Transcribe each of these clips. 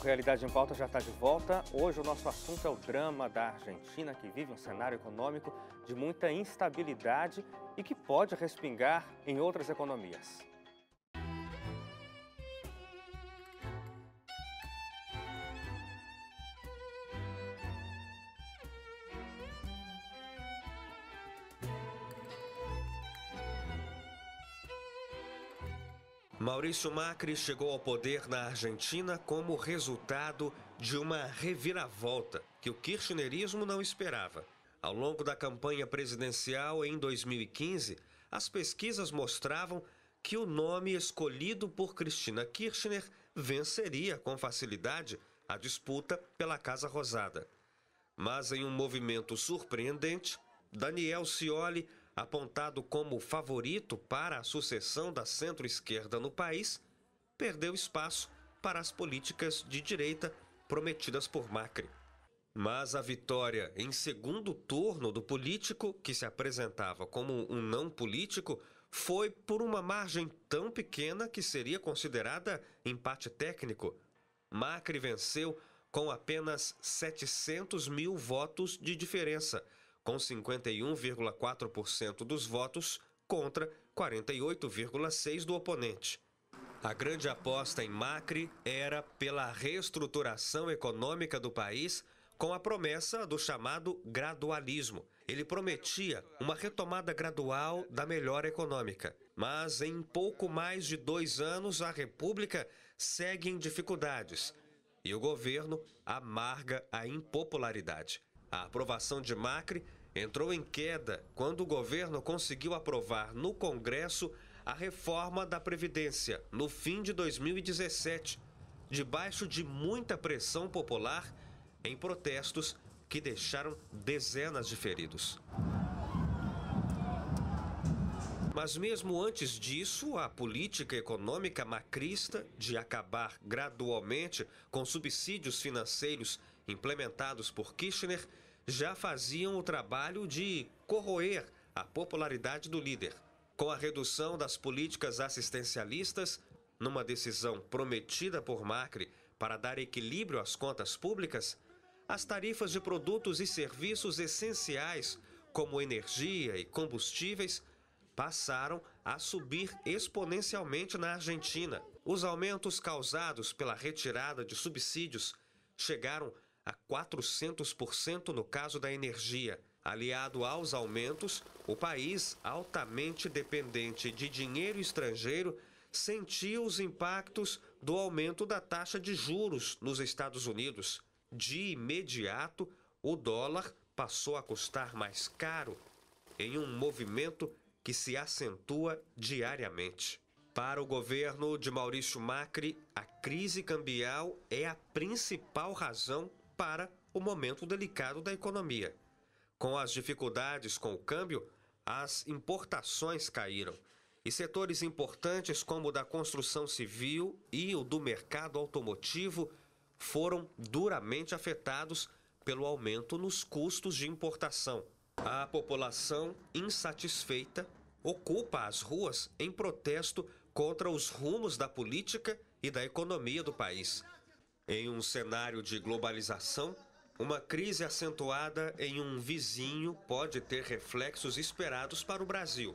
Realidade em Pauta já está de volta. Hoje o nosso assunto é o drama da Argentina, que vive um cenário econômico de muita instabilidade e que pode respingar em outras economias. Maurício Macri chegou ao poder na Argentina como resultado de uma reviravolta que o kirchnerismo não esperava. Ao longo da campanha presidencial em 2015, as pesquisas mostravam que o nome escolhido por Cristina Kirchner venceria com facilidade a disputa pela Casa Rosada. Mas em um movimento surpreendente, Daniel Scioli, apontado como favorito para a sucessão da centro-esquerda no país, perdeu espaço para as políticas de direita prometidas por Macri. Mas a vitória em segundo turno do político, que se apresentava como um não político, foi por uma margem tão pequena que seria considerada empate técnico. Macri venceu com apenas 700 mil votos de diferença, com 51,4% dos votos contra 48,6% do oponente. A grande aposta em Macri era pela reestruturação econômica do país, com a promessa do chamado gradualismo. Ele prometia uma retomada gradual da melhora econômica. Mas em pouco mais de 2 anos, a República segue em dificuldades e o governo amarga a impopularidade. A aprovação de Macri entrou em queda quando o governo conseguiu aprovar no Congresso a reforma da Previdência no fim de 2017, debaixo de muita pressão popular em protestos que deixaram dezenas de feridos. Mas mesmo antes disso, a política econômica macrista de acabar gradualmente com subsídios financeiros implementados por Kirchner já faziam o trabalho de corroer a popularidade do líder. Com a redução das políticas assistencialistas, numa decisão prometida por Macri para dar equilíbrio às contas públicas, as tarifas de produtos e serviços essenciais, como energia e combustíveis, passaram a subir exponencialmente na Argentina. Os aumentos causados pela retirada de subsídios chegaram a 400% no caso da energia. Aliado aos aumentos, o país, altamente dependente de dinheiro estrangeiro, sentiu os impactos do aumento da taxa de juros nos Estados Unidos. De imediato, o dólar passou a custar mais caro, em um movimento que se acentua diariamente. Para o governo de Maurício Macri, a crise cambial é a principal razão para o momento delicado da economia. Com as dificuldades com o câmbio, as importações caíram e setores importantes como o da construção civil e o do mercado automotivo foram duramente afetados pelo aumento nos custos de importação. A população, insatisfeita, ocupa as ruas em protesto contra os rumos da política e da economia do país. Em um cenário de globalização, uma crise acentuada em um vizinho pode ter reflexos esperados para o Brasil.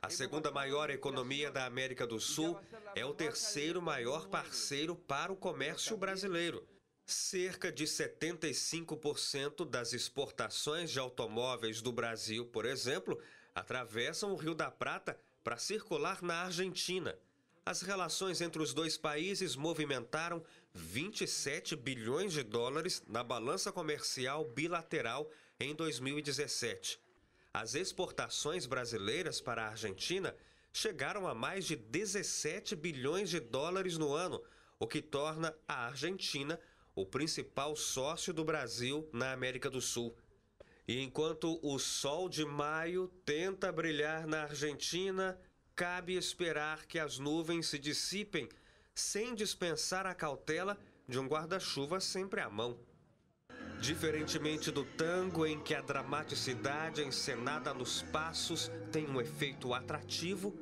A segunda maior economia da América do Sul é o terceiro maior parceiro para o comércio brasileiro. Cerca de 75% das exportações de automóveis do Brasil, por exemplo, atravessam o Rio da Prata para circular na Argentina. As relações entre os dois países movimentaram 27 bilhões de dólares na balança comercial bilateral em 2017. As exportações brasileiras para a Argentina chegaram a mais de 17 bilhões de dólares no ano, o que torna a Argentina o principal sócio do Brasil na América do Sul. E enquanto o sol de maio tenta brilhar na Argentina, cabe esperar que as nuvens se dissipem sem dispensar a cautela de um guarda-chuva sempre à mão. Diferentemente do tango, em que a dramaticidade encenada nos passos tem um efeito atrativo,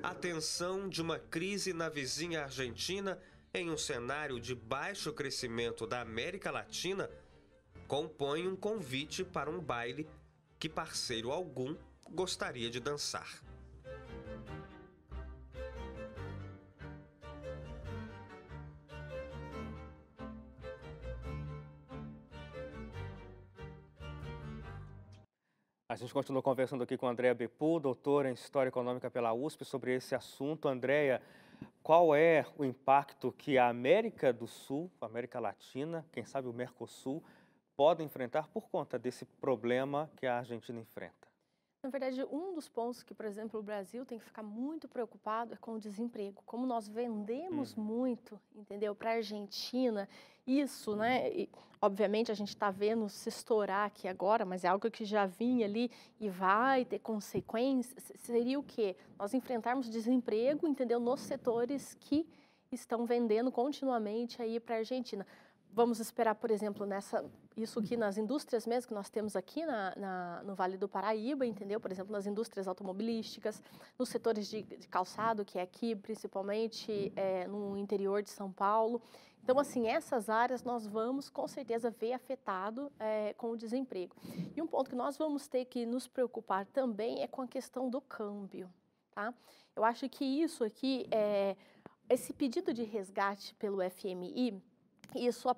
a tensão de uma crise na vizinha Argentina em um cenário de baixo crescimento da América Latina, compõe um convite para um baile que parceiro algum gostaria de dançar. A gente continua conversando aqui com a Andréa Beppu, doutora em História Econômica pela USP, sobre esse assunto. Andréa, qual é o impacto que a América do Sul, a América Latina, quem sabe o Mercosul, podem enfrentar por conta desse problema que a Argentina enfrenta? Na verdade, um dos pontos que, por exemplo, o Brasil tem que ficar muito preocupado é com o desemprego. Como nós vendemos muito, entendeu, para a Argentina, isso, né? E, obviamente, a gente está vendo se estourar aqui agora, mas é algo que já vinha ali e vai ter consequências. Seria o quê? Nós enfrentarmos desemprego, entendeu, nos setores que estão vendendo continuamente aí para a Argentina. Vamos esperar, por exemplo, isso aqui nas indústrias mesmo que nós temos aqui no Vale do Paraíba, entendeu? Por exemplo, nas indústrias automobilísticas, nos setores de calçado, que é aqui, principalmente no interior de São Paulo. Então, assim, essas áreas nós vamos, com certeza, ver afetado com o desemprego. E um ponto que nós vamos ter que nos preocupar também é com a questão do câmbio, tá? Eu acho que isso aqui, esse pedido de resgate pelo FMI, isso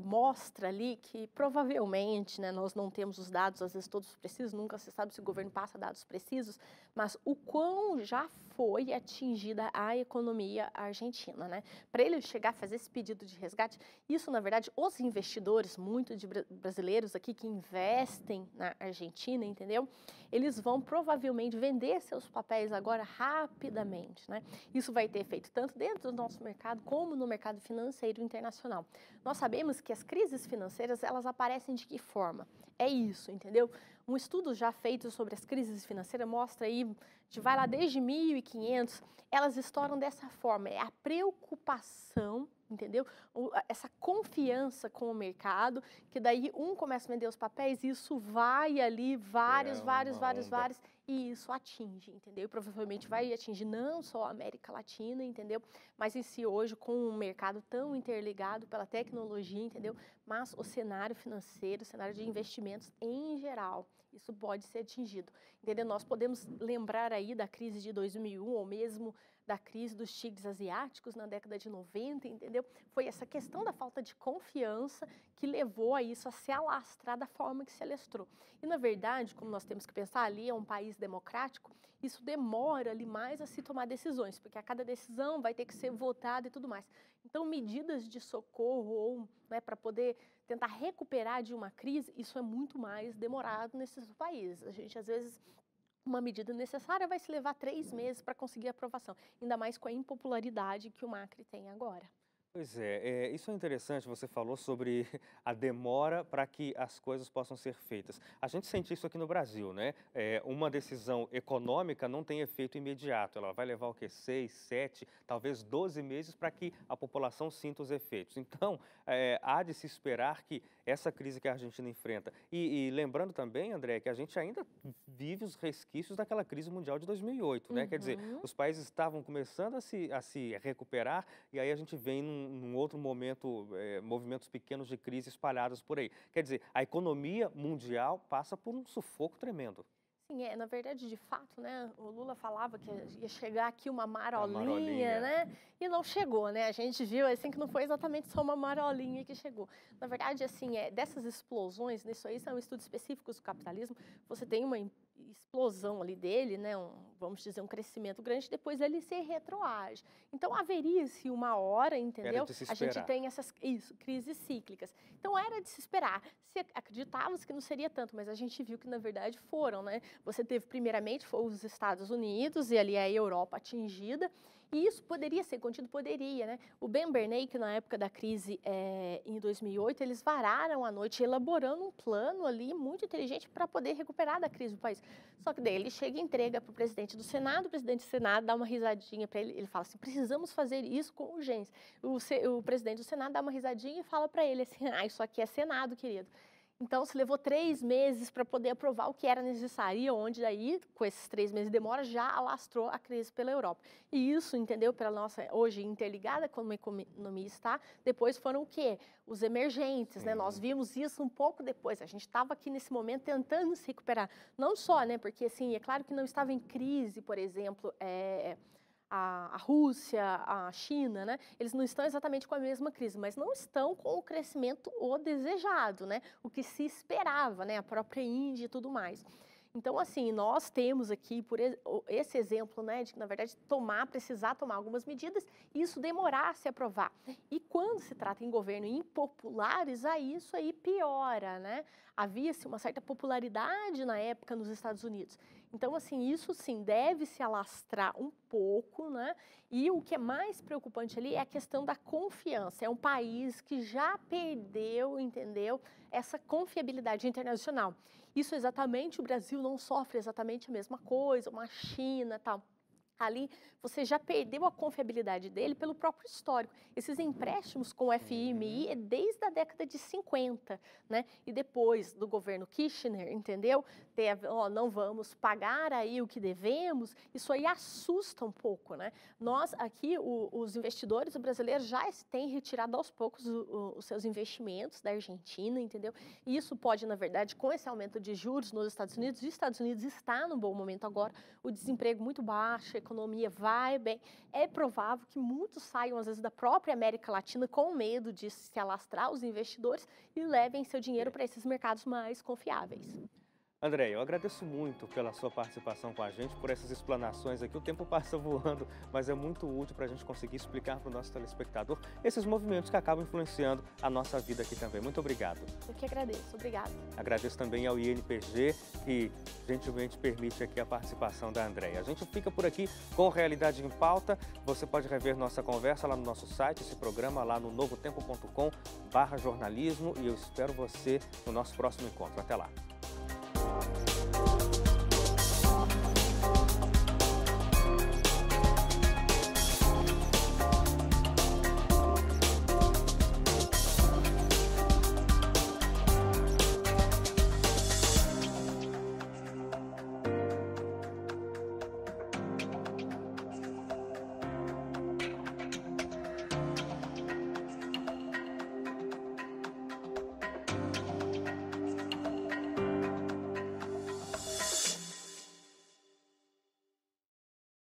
mostra ali que provavelmente, né, nós não temos os dados, às vezes todos precisos, nunca se sabe se o governo passa dados precisos, mas o quão já foi atingida a economia argentina, né? Para ele chegar a fazer esse pedido de resgate, isso na verdade os investidores, muitos de brasileiros aqui que investem na Argentina, entendeu? Eles vão provavelmente vender seus papéis agora rapidamente, né? Isso vai ter efeito tanto dentro do nosso mercado como no mercado financeiro internacional. Nós sabemos que as crises financeiras, elas aparecem de que forma? É isso, entendeu? Um estudo já feito sobre as crises financeiras mostra aí, vai lá desde 1500, elas estouram dessa forma, é a preocupação, entendeu? Essa confiança com o mercado, que daí começa a vender os papéis e isso vai ali, vários, e isso atinge, entendeu? E provavelmente vai atingir não só a América Latina, entendeu? Mas em si hoje, com um mercado tão interligado pela tecnologia, entendeu? Mas o cenário financeiro, o cenário de investimentos em geral, isso pode ser atingido, entendeu? Nós podemos lembrar aí da crise de 2001 ou mesmo da crise dos tigres asiáticos na década de 90, entendeu? Foi essa questão da falta de confiança que levou a isso a se alastrar da forma que se alastrou. E, na verdade, como nós temos que pensar, ali é um país democrático, isso demora ali mais a se tomar decisões, porque a cada decisão vai ter que ser votada e tudo mais. Então, medidas de socorro ou, né, para poder tentar recuperar de uma crise, isso é muito mais demorado nesses países. A gente, às vezes, uma medida necessária vai se levar 3 meses para conseguir aprovação, ainda mais com a impopularidade que o Macri tem agora. Pois é, isso é interessante, você falou sobre a demora para que as coisas possam ser feitas. A gente sente isso aqui no Brasil, né? Uma decisão econômica não tem efeito imediato, ela vai levar o quê? 6, 7, talvez 12 meses para que a população sinta os efeitos. Então, há de se esperar que essa crise que a Argentina enfrenta, e lembrando também, André, que a gente ainda vive os resquícios daquela crise mundial de 2008, né? Quer dizer, os países estavam começando a se recuperar e aí a gente vem num outro momento, movimentos pequenos de crise espalhados por aí. Quer dizer, a economia mundial passa por um sufoco tremendo. Sim, na verdade, de fato, né, o Lula falava que ia chegar aqui uma marolinha, né, e não chegou, né, a gente viu, assim, que não foi exatamente só uma marolinha que chegou. Na verdade, assim, dessas explosões, isso aí são estudos específicos do capitalismo, você tem uma explosão ali dele, né, vamos dizer, um crescimento grande, depois ele se retroage. Então, haveria-se uma hora, entendeu? A gente tem essas crises cíclicas. Então, era de se esperar. Se acreditava-se que não seria tanto, mas a gente viu que, na verdade, foram, né? Você teve, primeiramente, foi os Estados Unidos e ali a Europa atingida, e isso poderia ser contido? Poderia, né? O Ben Bernanke, na época da crise em 2008, eles vararam à noite elaborando um plano ali muito inteligente para poder recuperar da crise do país. Só que daí ele chega e entrega para o presidente do Senado do Senado dá uma risadinha para ele, ele fala assim, precisamos fazer isso com urgência. O presidente do Senado dá uma risadinha e fala para ele assim, isso aqui é Senado, querido. Então, se levou 3 meses para poder aprovar o que era necessário, onde daí, com esses 3 meses de demora, já alastrou a crise pela Europa. E isso, entendeu, pela nossa, hoje interligada como a economia está, depois foram o quê? Os emergentes, né? Nós vimos isso um pouco depois, a gente estava aqui nesse momento tentando se recuperar. Não só, né, porque assim, é claro que não estava em crise, por exemplo, a Rússia, a China, né? Eles não estão exatamente com a mesma crise, mas não estão com o crescimento o desejado, né? O que se esperava, né? A própria Índia e tudo mais. Então, assim, nós temos aqui, por esse exemplo, né, de, na verdade, precisar tomar algumas medidas e isso demorar a se aprovar. E quando se trata em governo impopulares, aí isso aí piora, né? Havia-se uma certa popularidade na época nos Estados Unidos. Então, assim, isso sim deve se alastrar um pouco, né? E o que é mais preocupante ali é a questão da confiança. É um país que já perdeu, entendeu, essa confiabilidade internacional. Isso exatamente, o Brasil não sofre exatamente a mesma coisa, uma China, tal. Ali você já perdeu a confiabilidade dele pelo próprio histórico. Esses empréstimos com o FMI é desde a década de 50, né? E depois do governo Kirchner, entendeu? Não vamos pagar aí o que devemos, isso aí assusta um pouco, né? Nós aqui, os investidores brasileiros já têm retirado aos poucos os seus investimentos da Argentina, entendeu? E isso pode, na verdade, com esse aumento de juros nos Estados Unidos, os Estados Unidos está num bom momento agora, o desemprego muito baixo, a economia vai bem, é provável que muitos saiam, às vezes, da própria América Latina com medo de se alastrar os investidores e levem seu dinheiro para esses mercados mais confiáveis. Andréia, eu agradeço muito pela sua participação com a gente, por essas explanações aqui. O tempo passa voando, mas é muito útil para a gente conseguir explicar para o nosso telespectador esses movimentos que acabam influenciando a nossa vida aqui também. Muito obrigado. Eu que agradeço. Obrigada. Agradeço também ao INPG, que gentilmente permite aqui a participação da Andréia. A gente fica por aqui com Realidade em Pauta. Você pode rever nossa conversa lá no nosso site, esse programa lá no novotempo.com/jornalismo, e eu espero você no nosso próximo encontro. Até lá.